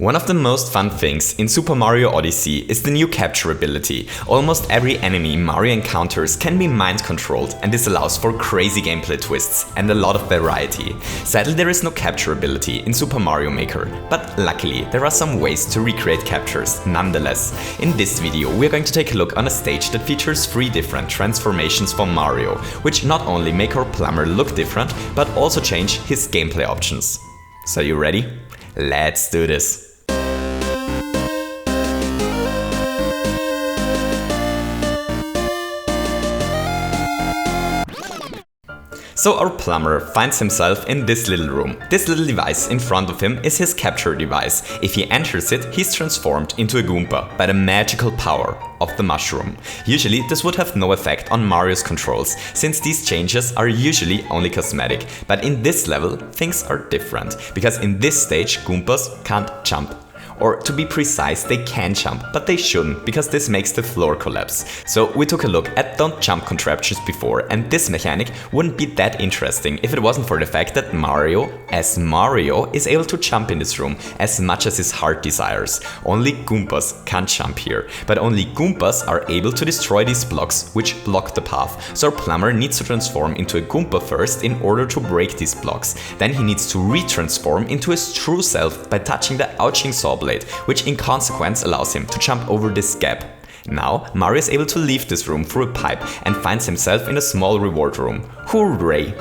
One of the most fun things in Super Mario Odyssey is the new capture ability. Almost every enemy Mario encounters can be mind controlled, and this allows for crazy gameplay twists and a lot of variety. Sadly, there is no capture ability in Super Mario Maker, but luckily there are some ways to recreate captures nonetheless. In this video we are going to take a look on a stage that features 3 different transformations for Mario, which not only make our plumber look different, but also change his gameplay options. So you ready? Let's do this! So our plumber finds himself in this little room. This little device in front of him is his capture device. If he enters it, he's transformed into a Goomba by the magical power of the mushroom. Usually this would have no effect on Mario's controls, since these changes are usually only cosmetic. But in this level, things are different, because in this stage Goombas can't jump. Or to be precise, they can jump, but they shouldn't, because this makes the floor collapse. So we took a look at don't jump contraptions before, and this mechanic wouldn't be that interesting if it wasn't for the fact that Mario, as Mario, is able to jump in this room as much as his heart desires. Only Goombas can't jump here, but only Goombas are able to destroy these blocks which block the path. So our plumber needs to transform into a Goomba first in order to break these blocks. Then he needs to retransform into his true self by touching the ouching saw blade, which in consequence allows him to jump over this gap. Now, Mario is able to leave this room through a pipe and finds himself in a small reward room. Hooray!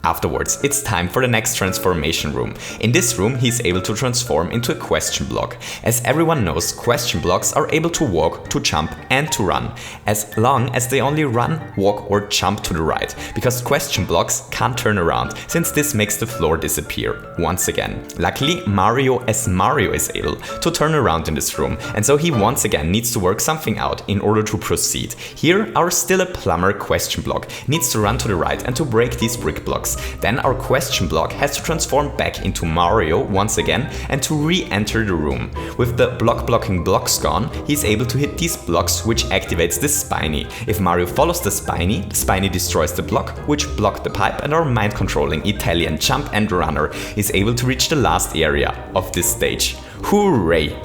Afterwards, it's time for the next transformation room. In this room, he's able to transform into a question block. As everyone knows, question blocks are able to walk, to jump and to run, as long as they only run, walk or jump to the right, because question blocks can't turn around, since this makes the floor disappear once again. Luckily, Mario as Mario is able to turn around in this room, and so he once again needs to work something out in order to proceed. Here, our still a plumber question block needs to run to the right and to break these brick blocks. Then our question block has to transform back into Mario once again and to re-enter the room. With the blocking blocks gone, he's able to hit these blocks, which activates the spiny. If Mario follows the spiny destroys the block which blocked the pipe, and our mind controlling Italian jump and runner is able to reach the last area of this stage. Hooray!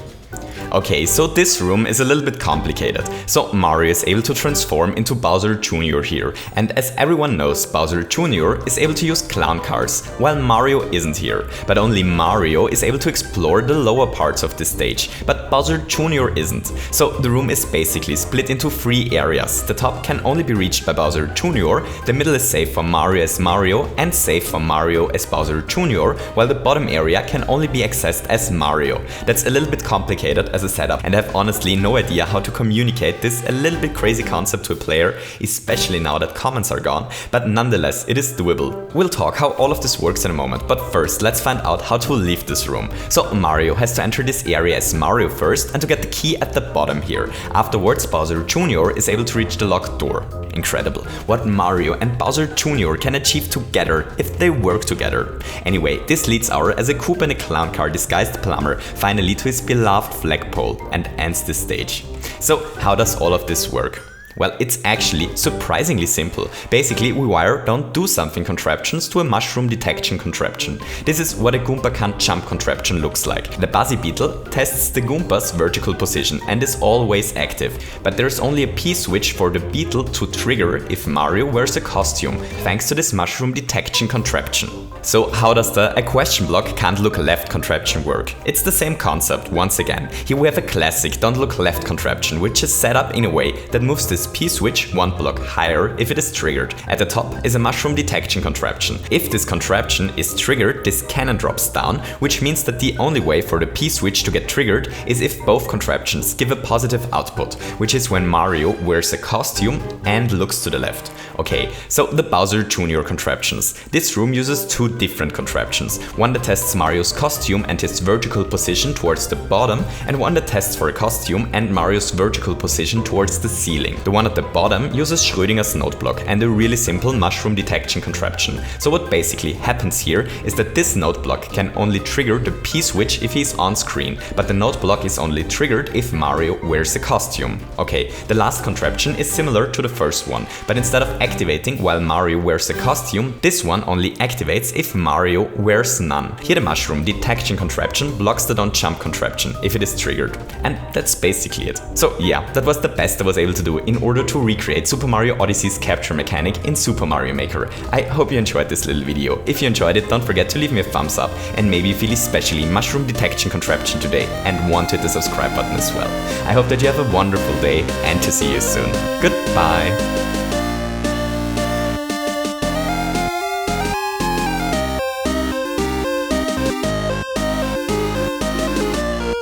Okay, so this room is a little bit complicated. So Mario is able to transform into Bowser Jr. here, and as everyone knows, Bowser Jr. is able to use clown cars, while Mario isn't here. But only Mario is able to explore the lower parts of the stage, but Bowser Jr. isn't. So the room is basically split into 3 areas. The top can only be reached by Bowser Jr., the middle is safe for Mario as Mario and safe for Mario as Bowser Jr., while the bottom area can only be accessed as Mario. That's a little bit complicated as a setup, and I have honestly no idea how to communicate this a little bit crazy concept to a player, especially now that comments are gone, but nonetheless it is doable. We'll talk how all of this works in a moment, but first let's find out how to leave this room. So Mario has to enter this area as Mario first and to get the key at the bottom here. Afterwards, Bowser Jr. is able to reach the locked door. Incredible what Mario and Bowser Jr. can achieve together if they work together. Anyway, this leads our as a Koopa in a clown car disguised plumber finally to his beloved flagpole and ends the stage. So how does all of this work? Well, it's actually surprisingly simple. Basically, we wire don't do something contraptions to a mushroom detection contraption. This is what a Goomba can't jump contraption looks like. The Buzzy Beetle tests the Goomba's vertical position and is always active, but there's only a P-switch for the beetle to trigger if Mario wears a costume, thanks to this mushroom detection contraption. So how does the a question block can't look left contraption work? It's the same concept once again. Here we have a classic don't look left contraption, which is set up in a way that moves this P-switch 1 block higher if it is triggered. At the top is a mushroom detection contraption. If this contraption is triggered, this cannon drops down, which means that the only way for the P-switch to get triggered is if both contraptions give a positive output, which is when Mario wears a costume and looks to the left. Okay, so the Bowser Jr. contraptions. This room uses 2 different contraptions. One that tests Mario's costume and his vertical position towards the bottom, and one that tests for a costume and Mario's vertical position towards the ceiling. The one at the bottom uses Schrödinger's node block and a really simple mushroom detection contraption. So what basically happens here is that this node block can only trigger the P switch if he's on screen, but the node block is only triggered if Mario wears a costume. Okay, the last contraption is similar to the first one, but instead of activating while Mario wears a costume, this one only activates if Mario wears none. Here the mushroom detection contraption blocks the don't jump contraption if it is triggered. And that's basically it. So yeah, that was the best I was able to do in order to recreate Super Mario Odyssey's capture mechanic in Super Mario Maker. I hope you enjoyed this little video. If you enjoyed it, don't forget to leave me a thumbs up, and maybe you feel especially mushroom detection contraption today and want to hit the subscribe button as well. I hope that you have a wonderful day and to see you soon. Goodbye!